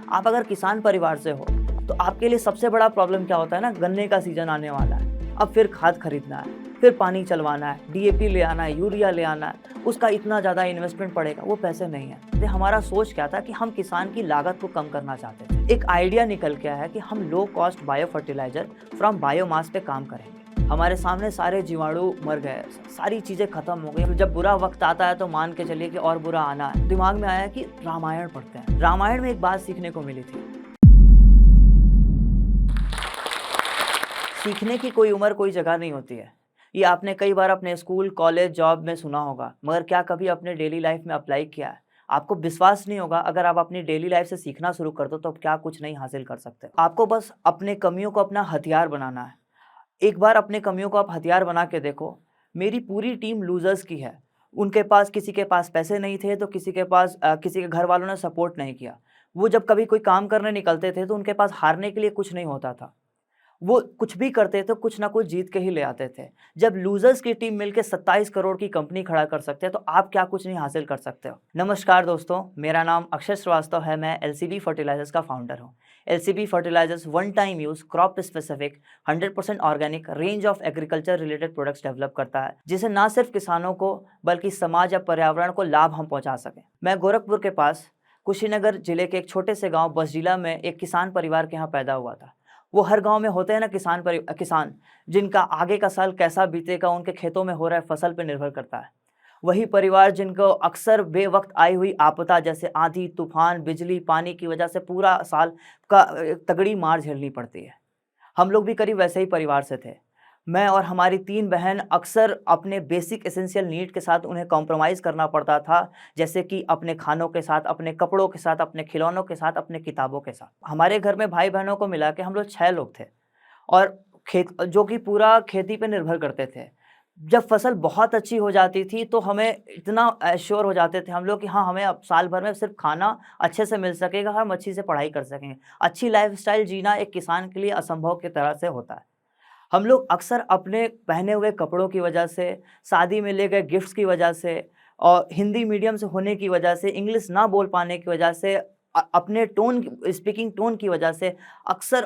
आप अगर किसान परिवार से हो तो आपके लिए सबसे बड़ा प्रॉब्लम क्या होता है ना, गन्ने का सीजन आने वाला है। अब फिर खाद खरीदना है, फिर पानी चलवाना है, डीएपी ले आना है, यूरिया ले आना है, उसका इतना ज़्यादा इन्वेस्टमेंट पड़ेगा, वो पैसे नहीं है। तो हमारा सोच क्या था कि हम किसान की लागत को कम करना चाहते थे। एक आइडिया निकल के आया है कि हम low cost bio fertilizer from biomass पे काम करेंगे। हमारे सामने सारे जीवाणु मर गए, सारी चीज़ें खत्म हो गई। जब बुरा वक्त आता है तो मान के चलिए कि और बुरा आना है। दिमाग में आया कि रामायण पढ़ते हैं। रामायण में एक बात सीखने को मिली थी, सीखने की कोई उम्र कोई जगह नहीं होती है। ये आपने कई बार अपने स्कूल कॉलेज जॉब में सुना होगा, मगर क्या कभी अपने डेली लाइफ में अप्लाई किया है? आपको विश्वास नहीं होगा, अगर आप अपनी डेली लाइफ से सीखना शुरू कर दो तो आप क्या कुछ नहीं हासिल कर सकते। आपको बस अपने कमियों को अपना हथियार बनाना है। एक बार अपने कमियों को आप हथियार बना के देखो। मेरी पूरी टीम लूजर्स की है। उनके पास, किसी के पास पैसे नहीं थे तो किसी के पास किसी के घर वालों ने सपोर्ट नहीं किया। वो जब कभी कोई काम करने निकलते थे तो उनके पास हारने के लिए कुछ नहीं होता था। वो कुछ भी करते थे, कुछ ना कुछ जीत के ही ले आते थे। जब लूजर्स की टीम मिलकर 27 करोड़ की कंपनी खड़ा कर सकते हैं तो आप क्या कुछ नहीं हासिल कर सकते हो। नमस्कार दोस्तों, मेरा नाम अक्षय श्रीवास्तव है। मैं एलसीबी फर्टिलाइजर्स का फाउंडर हूँ। LCB fertilizers one time use, crop specific, 100% organic range of agriculture related products develop करता है, जिसे न सिर्फ किसानों को बल्कि समाज या पर्यावरण को लाभ हम पहुंचा सकें। मैं गोरखपुर के पास कुशीनगर जिले के एक छोटे से गांव बसजिला में एक किसान परिवार के यहाँ पैदा हुआ था। वो हर गांव में होते हैं ना किसान, जिनका आगे का साल कैसा बीतेगा उनके खेतों में हो रहा है फसल पर निर्भर करता है। वही परिवार जिनको अक्सर बेवक्त आई हुई आपदा जैसे आंधी तूफान बिजली पानी की वजह से पूरा साल का तगड़ी मार झेलनी पड़ती है। हम लोग भी करीब वैसे ही परिवार से थे। मैं और हमारी 3 बहन अक्सर अपने बेसिक एसेंशियल नीड के साथ उन्हें कॉम्प्रोमाइज़ करना पड़ता था, जैसे कि अपने खानों के साथ, अपने कपड़ों के साथ, अपने खिलौनों के साथ, अपने किताबों के साथ। हमारे घर में भाई-बहनों को मिला के हम लोग 6 लोग थे और खेत जो कि पूरा खेती पे निर्भर करते थे। जब फसल बहुत अच्छी हो जाती थी तो हमें इतना एश्योर हो जाते थे हम लोग कि हाँ, हमें अब साल भर में सिर्फ खाना अच्छे से मिल सकेगा, हम अच्छी से पढ़ाई कर सकेंगे। अच्छी लाइफ़स्टाइल जीना एक किसान के लिए असंभव की तरह से होता है। हम लोग अक्सर अपने पहने हुए कपड़ों की वजह से, शादी में ले गए गिफ्ट्स की वजह से और हिंदी मीडियम से होने की वजह से, इंग्लिश ना बोल पाने की वजह से, अपने स्पीकिंग टोन की वजह से अक्सर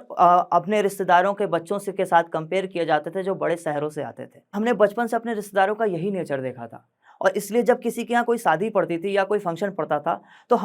अपने रिश्तेदारों के बच्चों से के साथ कंपेयर किए जाते थे जो बड़े शहरों से आते थे। हमने बचपन से अपने रिश्तेदारों का यही नेचर देखा था और इसलिए जब किसी के यहाँ कोई शादी पड़ती थी या कोई फंक्शन पड़ता था तो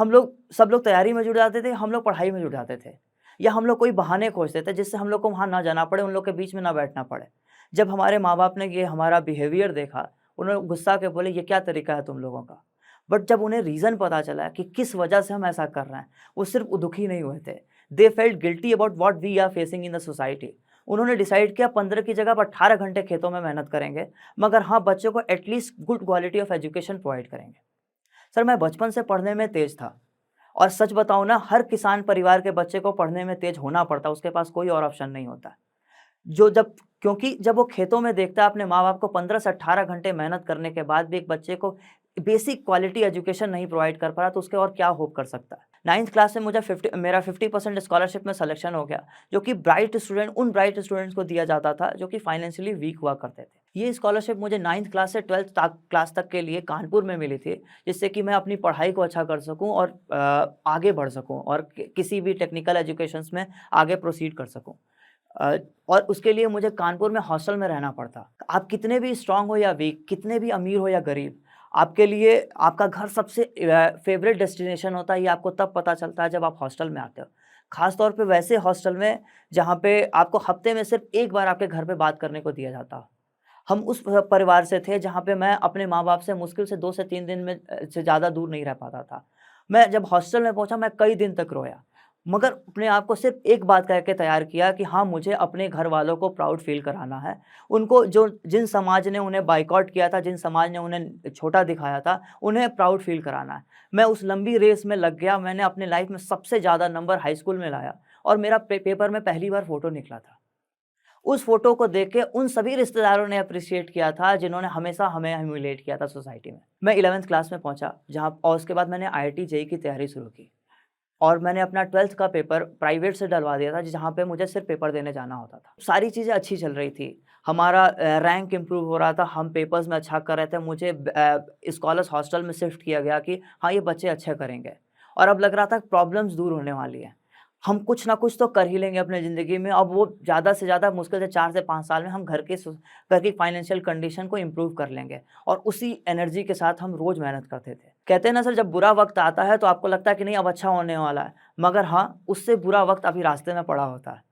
सब लोग तैयारी में जुट जाते थे, हम लोग पढ़ाई में जुट जाते थे। या हम लोग कोई बहाने खोजते थे जिससे हम लोग को वहाँ ना जाना पड़े, उन लोग के बीच में ना बैठना पड़े। जब हमारे माँ-बाप ने ये हमारा बिहेवियर देखा, उन्होंने गुस्सा के बोले, "ये क्या तरीका है तुम लोगों का?" बट जब उन्हें रीज़न पता चला कि किस वजह से हम ऐसा कर रहे हैं, वो सिर्फ़ दुखी नहीं हुए थे। They felt guilty about what we are facing in the society. उन्होंने डिसाइड किया 15 की जगह पर 18 घंटे खेतों में मेहनत करेंगे, मगर हाँ, बच्चों को at least good quality of education provide करेंगे। सर, मैं बचपन से पढ़ने में तेज़ था और सच बताऊँ ना, हर किसान परिवार के बच्चे को पढ़ने में तेज़ होना पड़ता है, उसके पास कोई और ऑप्शन नहीं होता। जो जब क्योंकि जब वो खेतों में देखता है अपने माँ-बाप को 15 से 18 घंटे मेहनत करने के बाद भी एक बच्चे को बेसिक क्वालिटी एजुकेशन नहीं प्रोवाइड कर पा रहा, तो उसके और क्या होप कर सकता है। 9th क्लास में मेरा 50% स्कॉलरशिप में सिलेक्शन हो गया, जो कि उन ब्राइट स्टूडेंट्स को दिया जाता था, जो कि फाइनेंशियली वीक हुआ करते थे। ये स्कॉलरशिप मुझे 9th क्लास से 12th क्लास तक के लिए कानपुर में मिली थी, जिससे कि मैं अपनी पढ़ाई को अच्छा कर सकूँ और आगे बढ़ सकूँ और किसी भी टेक्निकल एजुकेशंस में आगे प्रोसीड कर सकूँ। और उसके लिए मुझे कानपुर में हॉस्टल में रहना पड़ता। आप कितने भी स्ट्रांग हो या वीक, कितने भी अमीर हो या गरीब, आपके लिए आपका घर सबसे फ़ेवरेट डेस्टिनेशन होता है, ये आपको तब पता चलता है जब आप हॉस्टल में आते हो। ख़ास तौर पे वैसे हॉस्टल में जहाँ पे आपको हफ़्ते में सिर्फ़ 1 बार आपके घर पे बात करने को दिया जाता हो। हम उस परिवार से थे जहाँ पे मैं अपने माँ-बाप से मुश्किल से 2 से 3 दिन में से ज़्यादा दूर नहीं रह पाता था। मैं जब हॉस्टल में पहुँचा, मैं कई दिन तक रोया, मगर अपने आप को सिर्फ़ एक बात कह के तैयार किया कि हाँ, मुझे अपने घरवालों को प्राउड फ़ील कराना है। उनको जिन समाज ने उन्हें बॉयकॉट किया था, जिन समाज ने उन्हें छोटा दिखाया था, उन्हें प्राउड फ़ील कराना है। मैं उस लंबी रेस में लग गया, मैंने अपने लाइफ़ में सबसे ज़्यादा नंबर हाई स्कूल में लाया और मेरा पेपर में पहली बार फ़ोटो निकला था। उस फ़ोटो को देख के उन सभी रिश्तेदारों ने एप्रिशिएट किया था जिन्होंने हमेशा हमें ह्यूमिलिएट किया था सोसाइटी में। मैं 11th क्लास में पहुँचा, जहाँ और उसके बाद मैंने आईआईटी जेईई की तैयारी शुरू की और मैंने अपना 12th का पेपर प्राइवेट से डलवा दिया था, जहाँ पे मुझे सिर्फ़ पेपर देने जाना होता था। सारी चीज़ें अच्छी चल रही थी, हमारा रैंक इम्प्रूव हो रहा था, हम पेपर्स में अच्छा कर रहे थे, मुझे स्कॉलर्स हॉस्टल में शिफ्ट किया गया कि हाँ, ये बच्चे अच्छे करेंगे और अब लग रहा था प्रॉब्लम्स दूर होने वाली हैं। हम कुछ ना कुछ तो कर ही लेंगे अपनी ज़िंदगी में। अब वो ज़्यादा से ज़्यादा मुश्किल से 4 से 5 साल में हम घर की फाइनेंशियल कंडीशन को इम्प्रूव कर लेंगे और उसी एनर्जी के साथ हम रोज़ मेहनत करते थे। कहते हैं ना सर, जब बुरा वक़्त आता है तो आपको लगता है कि नहीं अब अच्छा होने वाला है, मगर हाँ, उससे बुरा वक़्त अभी रास्ते में पड़ा होता है।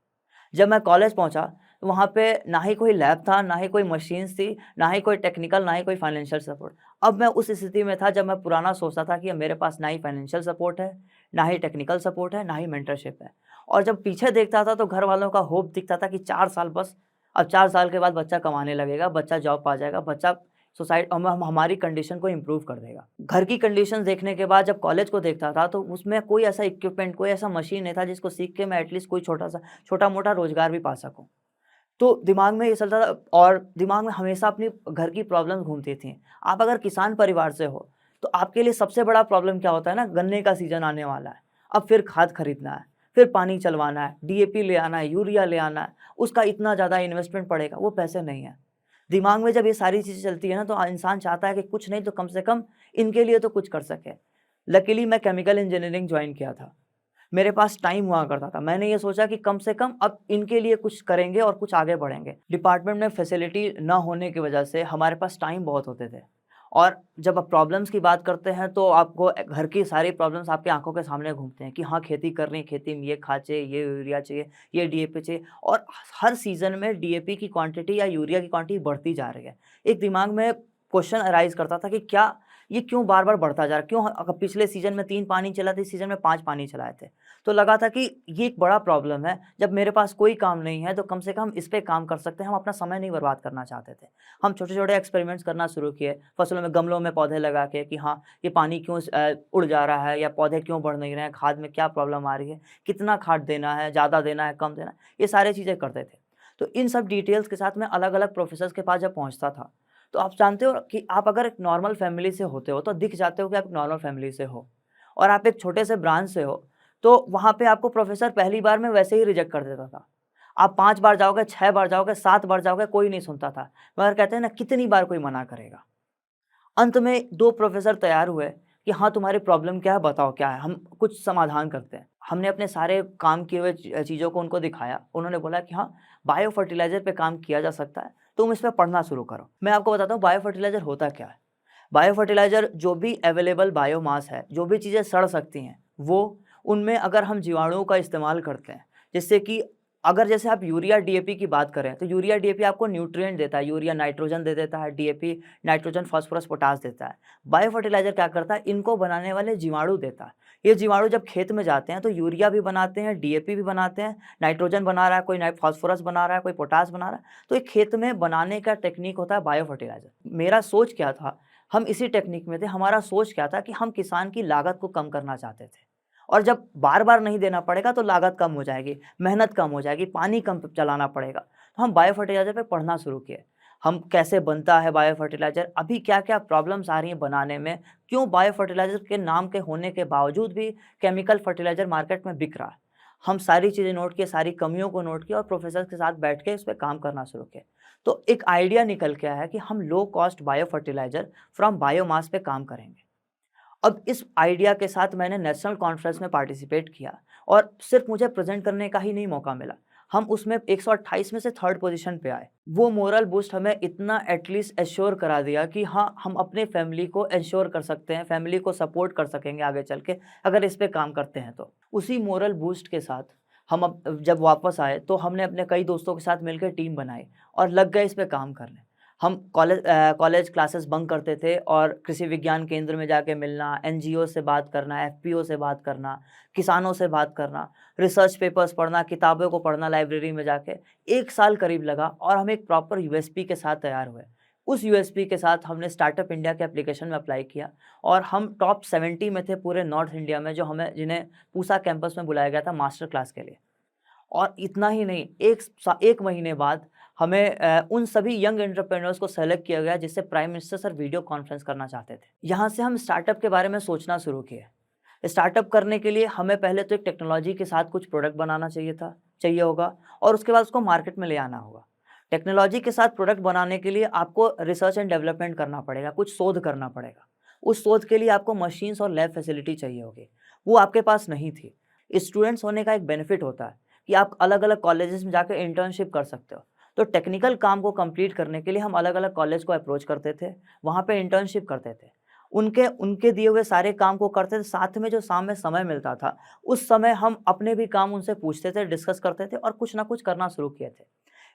जब मैं कॉलेज पहुँचा, तो वहाँ पे ना ही कोई लैब था, ना ही कोई मशीन्स थी, ना ही कोई टेक्निकल, ना ही कोई फाइनेंशियल सपोर्ट। अब मैं उस स्थिति में था जब मैं पुराना सोचता था कि अब मेरे पास ना ही फाइनेंशियल सपोर्ट है, ना ही टेक्निकल सपोर्ट है, ना ही मेंटरशिप है। और जब पीछे देखता था तो घर वालों का होप दिखता था कि 4 साल बस, अब 4 साल के बाद बच्चा कमाने लगेगा, बच्चा जॉब पा जाएगा, बच्चा हमारी कंडीशन को इम्प्रूव कर देगा। घर की कंडीशंस देखने के बाद जब कॉलेज को देखता था तो उसमें कोई ऐसा इक्विपमेंट, कोई ऐसा मशीन नहीं था जिसको सीख के मैं एटलीस्ट कोई छोटा-मोटा रोज़गार भी पा सकूँ। तो दिमाग में ये चलता था और दिमाग में हमेशा अपनी घर की प्रॉब्लम्स घूमती थी। आप अगर किसान परिवार से हो, तो आपके लिए सबसे बड़ा प्रॉब्लम क्या होता है ना, गन्ने का सीज़न आने वाला है। अब फिर खाद खरीदना है, फिर पानी चलवाना है, डीएपी ले आना है, यूरिया ले आना है, उसका इतना ज़्यादा इन्वेस्टमेंट पड़ेगा, वो पैसे नहीं है। दिमाग में जब ये सारी चीज़ें चलती है ना, तो इंसान चाहता है कि कुछ नहीं तो कम से कम इनके लिए तो कुछ कर सके। लकीली मैं केमिकल इंजीनियरिंग जॉइन किया था। मेरे पास टाइम हुआ करता था। मैंने ये सोचा कि कम से कम अब इनके लिए कुछ करेंगे और कुछ आगे बढ़ेंगे। डिपार्टमेंट में फैसिलिटी ना होने की वजह से हमारे पास टाइम बहुत होते थे और जब आप प्रॉब्लम्स की बात करते हैं तो आपको घर की सारी प्रॉब्लम्स आपकी आँखों के सामने घूमते हैं कि हाँ, खेती करनी है, खेती में ये खाद चाहिए, ये यूरिया चाहिए, ये डीएपी चाहिए और हर सीज़न में डीएपी की क्वांटिटी या यूरिया की क्वांटिटी बढ़ती जा रही है। एक दिमाग में क्वेश्चन अराइज़ करता था कि क्या ये क्यों बार-बार बढ़ता जा रहा है? क्यों पिछले सीज़न में 3 पानी चला था, इस सीज़न में 5 पानी चलाए थे। तो लगा था कि ये एक बड़ा प्रॉब्लम है, जब मेरे पास कोई काम नहीं है तो कम से कम इस पे काम कर सकते हैं, हम अपना समय नहीं बर्बाद करना चाहते थे। हम छोटे-छोटे एक्सपेरिमेंट्स करना शुरू किए, फसलों में गमलों में पौधे लगा के कि हाँ, ये पानी क्यों उड़ जा रहा है या पौधे क्यों बढ़ नहीं रहे हैं, खाद में क्या प्रॉब्लम आ रही है, कितना खाद देना है, ज़्यादा देना है, कम देना है, ये सारी चीज़ें करते थे। तो इन सब डिटेल्स के साथ मैं अलग-अलग प्रोफ़ेसर्स के पास जब पहुँचता था, तो आप जानते हो कि आप अगर एक नॉर्मल फैमिली से होते हो, तो दिख जाते हो कि आप एक नॉर्मल फैमिली से हो और आप एक छोटे से ब्रांच से हो, तो वहाँ पे आपको प्रोफ़ेसर पहली बार में वैसे ही रिजेक्ट कर देता था। आप 5 बार जाओगे, 6 बार जाओगे, 7 बार जाओगे, कोई नहीं सुनता था। मगर कहते हैं ना, कितनी बार कोई मना करेगा। अंत में 2 प्रोफ़ेसर तैयार हुए कि हाँ, तुम्हारी प्रॉब्लम क्या है, बताओ क्या है, हम कुछ समाधान करते हैं। हमने अपने सारे काम किए हुए चीज़ों को उनको दिखाया। उन्होंने बोला कि हाँ, बायो फर्टिलाइज़र पे काम किया जा सकता है, तुम इस पे पढ़ना शुरू करो। मैं आपको बताता हूँ बायो फर्टिलाइज़र होता क्या है। बायो फर्टिलाइज़र जो भी अवेलेबल बायोमास है, जो भी चीज़ें सड़ सकती हैं, वो उनमें अगर हम जीवाणुओं का इस्तेमाल करते हैं, जिससे कि अगर जैसे आप यूरिया डीएपी की बात करें, तो यूरिया डीएपी आपको न्यूट्रिएंट देता है, यूरिया नाइट्रोजन दे देता है, डीएपी नाइट्रोजन, फास्फोरस, पोटाश देता है। बायो फर्टिलाइज़र क्या करता है, इनको बनाने वाले जीवाणु देता है। ये जीवाणु जब खेत में जाते हैं, तो यूरिया भी बनाते हैं, डीएपी भी बनाते हैं, नाइट्रोजन बना रहा है, कोई फास्फोरस बना रहा है, कोई पोटाश बना रहा है, तो ये खेत में बनाने का टेक्नीक होता है बायो फर्टिलाइज़र। मेरा सोच क्या था, हम इसी टेक्निक में थे, हमारा सोच क्या था कि हम किसान की लागत को कम करना चाहते थे और जब बार-बार नहीं देना पड़ेगा तो लागत कम हो जाएगी, मेहनत कम हो जाएगी, पानी कम चलाना पड़ेगा। तो हम बायो फर्टिलाइज़र पे पढ़ना शुरू किए। हम कैसे बनता है बायो फर्टिलाइज़र, अभी क्या-क्या प्रॉब्लम्स आ रही हैं बनाने में, क्यों बायो फर्टिलाइज़र के नाम के होने के बावजूद भी केमिकल फर्टिलाइज़र मार्केट में बिक रहा है। हम सारी चीज़ें नोट किए, सारी कमियों को नोट किया और प्रोफ़ेसर के साथ बैठ के इस पे काम करना शुरू किया। तो एक आइडिया निकल के आया है कि हम low cost bio fertiliser from biomass पे काम करेंगे। अब इस आइडिया के साथ मैंने नेशनल कॉन्फ्रेंस में पार्टिसिपेट किया और सिर्फ मुझे प्रेज़ेंट करने का ही नहीं मौका मिला। हम उसमें 128 में से 3rd पोज़ीशन पे आए। वो मोरल बूस्ट हमें इतना एटलीस्ट एश्योर करा दिया कि हाँ, हम अपने फैमिली को एन्श्योर कर सकते हैं, फैमिली को सपोर्ट कर सकेंगे आगे चल के, अगर इस पे काम करते हैं तो। उसी मोरल बूस्ट के साथ हम अब जब वापस आए, तो हमने अपने कई दोस्तों के साथ मिलकर टीम बनाई और लग गए इस पे काम करने। हम कॉलेज क्लासेस बंक करते थे और कृषि विज्ञान केंद्र में जाके मिलना, एनजीओ से बात करना, एफपीओ से बात करना, किसानों से बात करना, रिसर्च पेपर्स पढ़ना, किताबों को पढ़ना लाइब्रेरी में जाके। 1 साल करीब लगा और हम एक प्रॉपर यूएसपी के साथ तैयार हुए। उस यूएसपी के साथ हमने स्टार्टअप इंडिया के एप्लीकेशन में अप्लाई किया और हम टॉप 70 में थे पूरे नॉर्थ इंडिया में, जो हमें जिन्हें पूसा कैंपस में बुलाया गया था मास्टर क्लास के लिए। और इतना ही नहीं, 1 महीने बाद हमें उन सभी यंग एंटरप्रेन्योर्स को सेलेक्ट किया गया जिससे prime minister sir video conference करना चाहते थे। यहाँ से हम स्टार्टअप के बारे में सोचना शुरू किए। स्टार्टअप करने के लिए हमें पहले तो एक टेक्नोलॉजी के साथ कुछ प्रोडक्ट बनाना चाहिए होगा और उसके बाद उसको मार्केट में ले आना होगा। टेक्नोलॉजी के साथ प्रोडक्ट बनाने के लिए आपको रिसर्च एंड डेवलपमेंट करना पड़ेगा, कुछ शोध करना पड़ेगा। उस शोध के लिए आपको मशीन्स और लैब फैसिलिटी चाहिए होगी, वो आपके पास नहीं थी। स्टूडेंट्स होने का एक बेनिफिट होता है कि आप अलग-अलग कॉलेजेस में जाकर इंटर्नशिप कर सकते हो। तो टेक्निकल काम को कंप्लीट करने के लिए हम अलग-अलग कॉलेज को अप्रोच करते थे, वहाँ पे इंटर्नशिप करते थे। उनके उनके दिए हुए सारे काम को करते थे, साथ में जो शाम में समय मिलता था, उस समय हम अपने भी काम उनसे पूछते थे, डिस्कस करते थे और कुछ ना कुछ करना शुरू किए थे।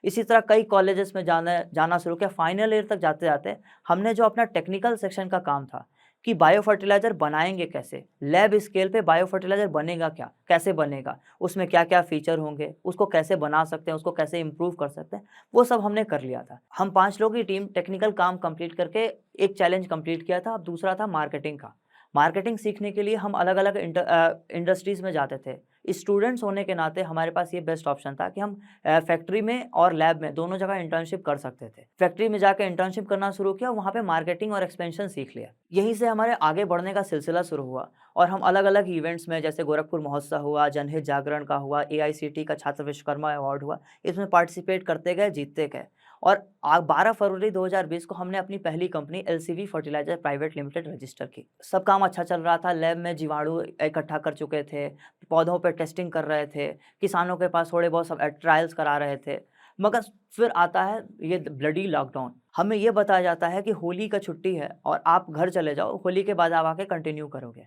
इसी तरह कई कॉलेजेस में जाना जाना शुरू किया, फाइनल ईयर तक जाते-जाते हमने जो अपना टेक्निकल सेक्शन का काम था कि बायो फर्टिलाइज़र बनाएँगे कैसे? लैब स्केल पे बायो फर्टिलाइज़र बनेगा क्या? कैसे बनेगा? उसमें क्या-क्या फीचर होंगे? उसको कैसे बना सकते हैं? उसको कैसे इम्प्रूव कर सकते हैं? वो सब हमने कर लिया था। हम 5 लोगों की टीम टेक्निकल काम कंप्लीट करके एक चैलेंज कंप्लीट किया था, अब दूसरा था मार्केटिंग का। मार्केटिंग सीखने के लिए हम अलग-अलग इंडस्ट्रीज़ में जाते थे। स्टूडेंट्स होने के नाते हमारे पास ये बेस्ट ऑप्शन था कि हम फैक्ट्री में और लैब में दोनों जगह इंटर्नशिप कर सकते थे। फैक्ट्री में जाके इंटर्नशिप करना शुरू किया, वहाँ पे मार्केटिंग और एक्सपेंशन सीख लिया। यहीं से हमारे आगे बढ़ने का सिलसिला शुरू हुआ और हम अलग-अलग इवेंट्स में जैसे गोरखपुर महोत्सव हुआ, जनहित जागरण का हुआ, एआईसीटी का छात्र विश्वकर्मा अवार्ड हुआ, इसमें पार्टिसिपेट करते गए, जीतते गए और 12 फरवरी 2020 को हमने अपनी पहली company LCV fertiliser private limited register की। सब काम अच्छा चल रहा था, लैब में जीवाणु इकट्ठा कर चुके थे, पौधों पे टेस्टिंग कर रहे थे, किसानों के पास थोड़े बहुत सब ट्रायल्स करा रहे थे। मगर फिर आता है ये ब्लडी लॉकडाउन। हमें ये बताया जाता है कि होली का छुट्टी है और आप घर चले जाओ, होली के बाद आप आके कंटिन्यू करोगे।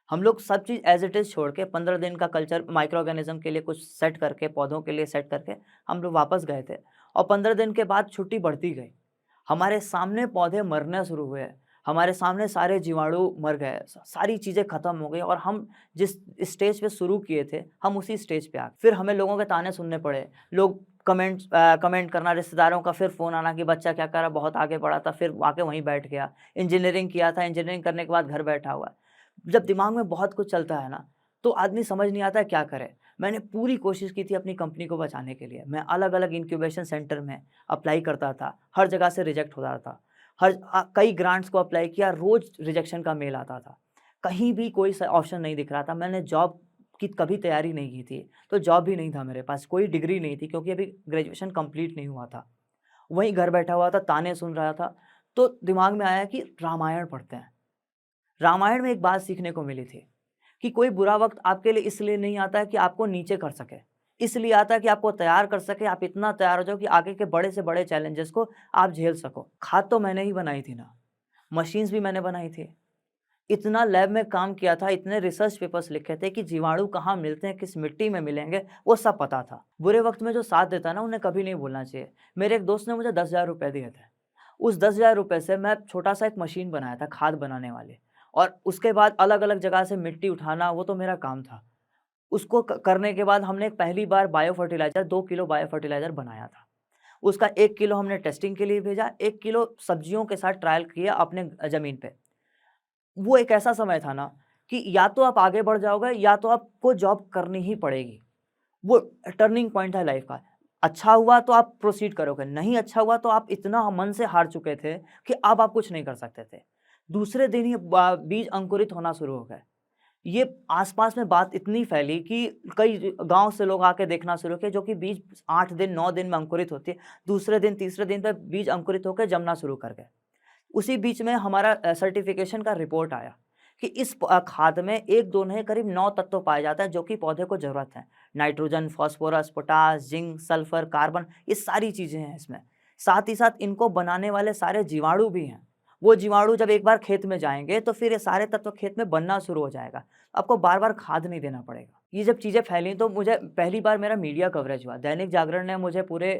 हम लोग सब चीज़ एज़ इट इज़ छोड़ के 15 दिन का कल्चर माइक्रो ऑर्गेनिज़्म के लिए कुछ सेट करके, पौधों के लिए सेट करके हम लोग वापस गए थे और 15 दिन के बाद छुट्टी बढ़ती गई। हमारे सामने पौधे मरने शुरू हुए, हमारे सामने सारे जीवाणु मर गए, सारी चीज़ें ख़त्म हो गई और हम जिस स्टेज पे शुरू किए थे, हम उसी स्टेज पे आ गए। फिर हमें लोगों के ताने सुनने पड़े, लोग कमेंट करना, रिश्तेदारों का फिर फ़ोन आना कि बच्चा क्या कर रहा है, बहुत आगे बढ़ा था, फिर आके वहीं बैठ गया। इंजीनियरिंग किया था, इंजीनियरिंग करने के बाद घर बैठा हुआ है। जब दिमाग में बहुत कुछ चलता है ना, तो आदमी समझ नहीं आता है क्या करे। मैंने पूरी कोशिश की थी अपनी कंपनी को बचाने के लिए। मैं अलग-अलग इंक्यूबेशन सेंटर में अप्लाई करता था, हर जगह से रिजेक्ट हो रहा था। कई ग्रांट्स को अप्लाई किया, रोज़ रिजेक्शन का मेल आता था। कहीं भी कोई स ऑप्शन नहीं दिख रहा था। मैंने जॉब की कभी तैयारी नहीं की थी, तो जॉब भी नहीं था मेरे पास, कोई डिग्री नहीं थी क्योंकि अभी ग्रेजुएशन कंप्लीट नहीं हुआ था। वहीं घर बैठा हुआ था, ताने सुन रहा था, तो दिमाग में आया कि रामायण पढ़ते हैं। रामायण में एक बात सीखने को मिली थी कि कोई बुरा वक़्त आपके लिए इसलिए नहीं आता है कि आपको नीचे कर सके। इसलिए आता है कि आपको तैयार कर सके, आप इतना तैयार हो जाओ कि आगे के बड़े से बड़े चैलेंजेस को आप झेल सको। खाद तो मैंने ही बनाई थी ना, मशीन्स भी मैंने बनाई थी। इतना लैब में काम किया था, इतने रिसर्च पेपर्स लिखे थे कि जीवाणु कहाँ मिलते हैं, किस मिट्टी में मिलेंगे, वो सब पता था। बुरे वक़्त में जो साथ देता है ना, उन्हें कभी नहीं भूलना चाहिए। मेरे एक दोस्त ने मुझे 10,000 रुपए दिए थे। उस 10,000 रुपए से मैं छोटा-सा एक मशीन बनाया था खाद बनाने वाली और उसके बाद अलग-अलग जगह से मिट्टी उठाना वो तो मेरा काम था। उसको करने के बाद हमने पहली बार bio fertiliser 2 kilo bio fertiliser बनाया था। उसका 1 किलो हमने टेस्टिंग के लिए भेजा, 1 किलो सब्जियों के साथ ट्रायल किया अपने ज़मीन पे। वो एक ऐसा समय था ना कि या तो आप आगे बढ़ जाओगे या तो आपको जॉब करनी ही पड़ेगी। वो टर्निंग पॉइंट है लाइफ का। अच्छा हुआ तो आप प्रोसीड करोगे, नहीं अच्छा हुआ तो आप इतना मन से हार चुके थे कि अब आप कुछ नहीं कर सकते थे। दूसरे दिन ही बीज अंकुरित होना शुरू हो गए। ये आस-पास में बात इतनी फैली कि कई गाँव से लोग आके देखना शुरू किए जो कि बीज 8 दिन 9 दिन में अंकुरित होती है। दूसरे दिन तीसरे दिन पे बीज अंकुरित होकर जमना शुरू कर गए। उसी बीच में हमारा सर्टिफ़िकेशन का रिपोर्ट आया कि इस खाद में 1-2 नहीं करीब 9 तत्व पाए जाते हैं जो कि पौधे को ज़रूरत है। Nitrogen, phosphorus, potash, zinc, sulphur, carbon ये सारी चीज़ें हैं इसमें। साथ ही साथ इनको बनाने वाले सारे जीवाणु भी हैं। वो जीवाणु जब एक बार खेत में जाएँगे तो फिर ये सारे तत्व खेत में बनना शुरू हो जाएगा। आपको बार-बार खाद नहीं देना पड़ेगा। ये जब चीज़ें फैलीं तो मुझे पहली बार मेरा मीडिया कवरेज हुआ। दैनिक जागरण ने मुझे पूरे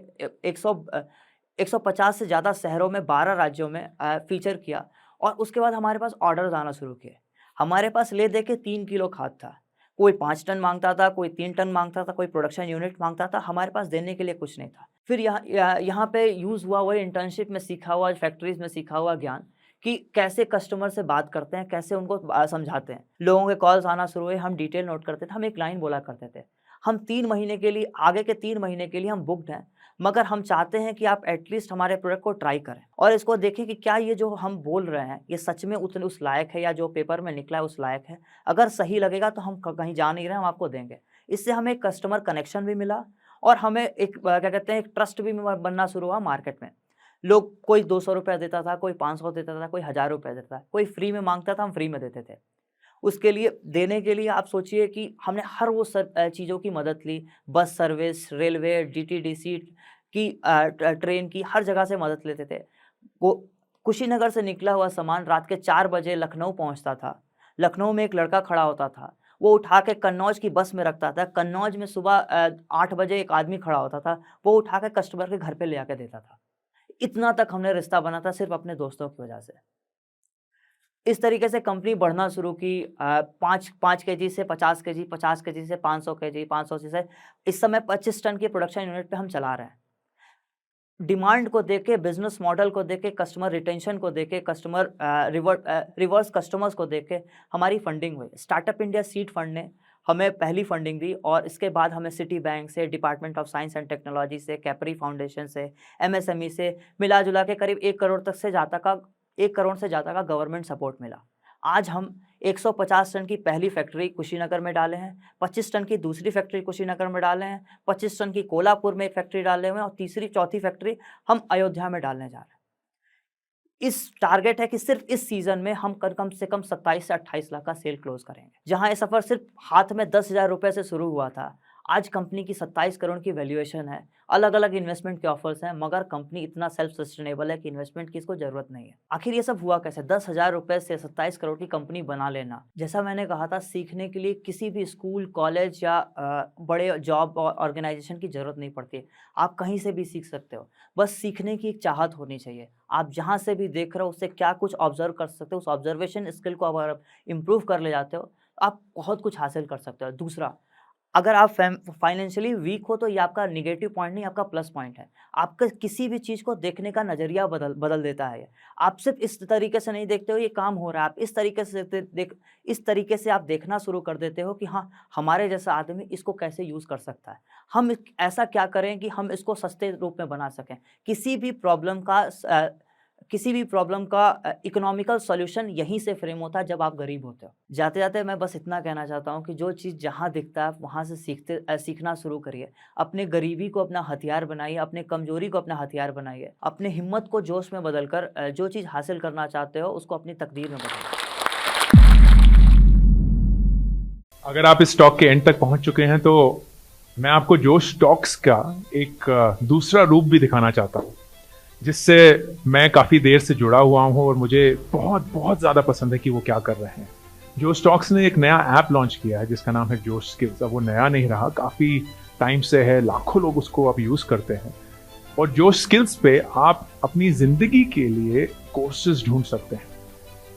150 से ज़्यादा शहरों में 12 राज्यों में फ़ीचर किया और उसके बाद हमारे पास ऑर्डर्स आना शुरू किए। हमारे पास ले दे के 3 किलो खाद था। कोई 5 टन माँगता था, कोई 3 टन माँगता था, कोई प्रोडक्शन यूनिट माँगता था, हमारे पास देने के लिए कुछ नहीं था। फिर यहाँ पे यूज़ हुआ वही इंटर्नशिप में सीखा हुआ, फैक्ट्रीज़ में सीखा हुआ ज्ञान कि कैसे कस्टमर से बात करते हैं, कैसे उनको समझाते हैं। लोगों के कॉल्स आना शुरू हुए, हम डिटेल नोट करते थे, हम एक लाइन बोला करते थे। हम 3 महीने के लिए आगे के 3 महीने के लिए हम बुक्ड हैं, मगर हम चाहते हैं कि आप एटलीस्ट हमारे प्रोडक्ट को ट्राई करें और इसको देखें कि क्या ये जो हम बोल रहे हैं, ये सच में उतने उस लायक है या जो पेपर में निकला है उस लायक है। अगर सही लगेगा तो हम कहीं जा नहीं रहे, हम आपको देंगे। इससे हमें एक कस्टमर कनेक्शन भी मिला और हमें एक क्या कहते हैं, एक ट्रस्ट भी बनना शुरू हुआ मार्केट में। लोग कोई 200 रुपए देता था, कोई 500 देता था, कोई 1000 रुपए देता था, कोई फ्री में माँगता था, हम फ्री में देते थे। उसके लिए देने के लिए आप सोचिए कि हमने हर वो चीज़ों की मदद ली, बस सर्विस, रेलवे, डीटीडीसी की ट्रेन की, हर जगह से मदद लेते थे। वो कुशीनगर से निकला हुआ सामान रात के 4 बजे लखनऊ पहुँचता था। लखनऊ में एक लड़का खड़ा होता था, वो उठा के कन्नौज की बस में रखता था। कन्नौज में सुबह 8 बजे एक आदमी खड़ा होता था, वो उठा के कस्टमर के घर पे ले आके देता था। इतना तक हमने रिश्ता बना था सिर्फ़ अपने दोस्तों की वजह से। इस तरीके से कंपनी बढ़ना शुरू की, 5 केजी से 50 केजी, 50 केजी से 500 केजी, 500 से इस समय 25 टन की प्रोडक्शन यूनिट पे हम चला रहे हैं। डिमांड को देख के, बिज़नेस मॉडल को देख के, कस्टमर रिटेंशन को देख के, कस्टमर रिवर्स कस्टमर्स को देख के हमारी फंडिंग हुई। स्टार्टअप इंडिया सीड फंड ने हमें पहली फंडिंग दी और इसके बाद हमें सिटी बैंक से, department of science and technology से, कैपरी फाउंडेशन से, एमएसएमई से मिला-जुला के करीब 1 करोड़ से ज़्यादा का गवर्नमेंट सपोर्ट मिला। आज हम 150 टन की पहली फैक्ट्री कुशीनगर में डाले हैं, 25 टन की दूसरी फैक्ट्री कुशीनगर में डाले हैं, 25 टन की कोल्हापुर में एक फैक्ट्री डाले हुए हैं और तीसरी, चौथी फैक्ट्री हम अयोध्या में डालने जा रहे हैं। इस टारगेट है कि सिर्फ इस सीज़न में हम कम से कम 27 से 28 लाख का सेल क्लोज़ करेंगे। जहाँ ये सफ़र सिर्फ हाथ में 10,000 रुपए से शुरू हुआ था, आज कंपनी की 27 करोड़ की वैल्यूएशन है, अलग-अलग इन्वेस्टमेंट के ऑफर्स हैं, मगर कंपनी इतना सेल्फ सस्टेनेबल है कि इन्वेस्टमेंट की इसको ज़रूरत नहीं है। आखिर ये सब हुआ कैसे? 10,000 रुपए से 27 करोड़ की कंपनी बना लेना। जैसा मैंने कहा था, सीखने के लिए किसी भी स्कूल, कॉलेज या बड़े जॉब और ऑर्गेनाइजेशन की ज़रूरत नहीं पड़ती है। आप कहीं से भी सीख सकते हो, बस सीखने की एक चाहत होनी चाहिए। आप जहाँ से भी देख रहे हो उससे क्या कुछ ऑब्ज़र्व कर सकते हो, उस ऑब्ज़र्वेशन स्किल को अगर आप इम्प्रूव कर ले जाते हो, आप बहुत कुछ हासिल कर सकते हो। दूसरा, अगर आप फाइनेंशियली वीक हो तो ये आपका नेगेटिव पॉइंट नहीं, आपका प्लस पॉइंट है। आपका किसी भी चीज़ को देखने का नज़रिया बदल देता है ये। आप सिर्फ़ इस तरीके से नहीं देखते हो ये काम हो रहा है, आप इस तरीके से आप देखना शुरू कर देते हो कि हाँ, हमारे जैसा आदमी इसको कैसे यूज़ कर सकता है। हम ऐसा क्या करें कि हम इसको सस्ते रूप में बना सकें। किसी भी प्रॉब्लम का इकोनॉमिकल सॉल्यूशन यहीं से फ्रेम होता है जब आप गरीब होते हो। जाते-जाते मैं बस इतना कहना चाहता हूँ कि जो चीज़ जहाँ दिखता है वहाँ से सीखना शुरू करिए। अपने गरीबी को अपना हथियार बनाइए, अपने कमज़ोरी को अपना हथियार बनाइए। अपने हिम्मत को जोश में बदलकर जो चीज़ हासिल करना चाहते हो उसको अपनी तकदीर में बदलिए। अगर आप इस टॉक के एंड तक पहुँच चुके हैं तो मैं आपको जोश टॉक्स का एक दूसरा रूप भी दिखाना चाहता हूँ, जिससे मैं काफ़ी देर से जुड़ा हुआ हूँ और मुझे बहुत ज़्यादा पसंद है कि वो क्या कर रहे हैं। जोश टॉक्स ने एक नया ऐप लॉन्च किया है जिसका नाम है जोश स्किल्स। अब वो नया नहीं रहा, काफ़ी टाइम से है, लाखों लोग उसको अब यूज़ करते हैं। और जोश स्किल्स पे आप अपनी ज़िंदगी के लिए कोर्सेज ढूंढ सकते हैं।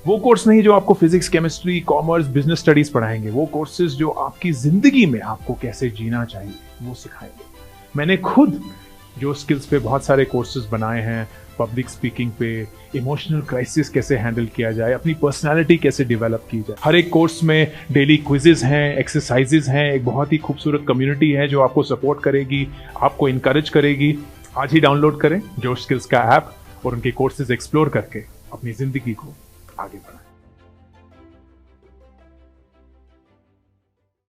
वो कोर्स नहीं जो आपको physics, chemistry, commerce, business studies पढ़ाएंगे, वो कोर्सेज जो आपकी ज़िंदगी में आपको कैसे जीना चाहिए वो सिखाएंगे। मैंने खुद जो स्किल्स पे बहुत सारे कोर्सेज बनाए हैं, पब्लिक स्पीकिंग पे, इमोशनल क्राइसिस कैसे हैंडल किया जाए, अपनी पर्सनालिटी कैसे डेवलप की जाए। हर एक कोर्स में डेली क्विजेज हैं, एक्सरसाइजेज हैं, एक बहुत ही खूबसूरत कम्युनिटी है जो आपको सपोर्ट करेगी, आपको इनकरेज करेगी। आज ही डाउनलोड करें जोश स्किल्स का ऐप और उनके कोर्सेज एक्सप्लोर करके अपनी ज़िंदगी को आगे बढ़ाएं।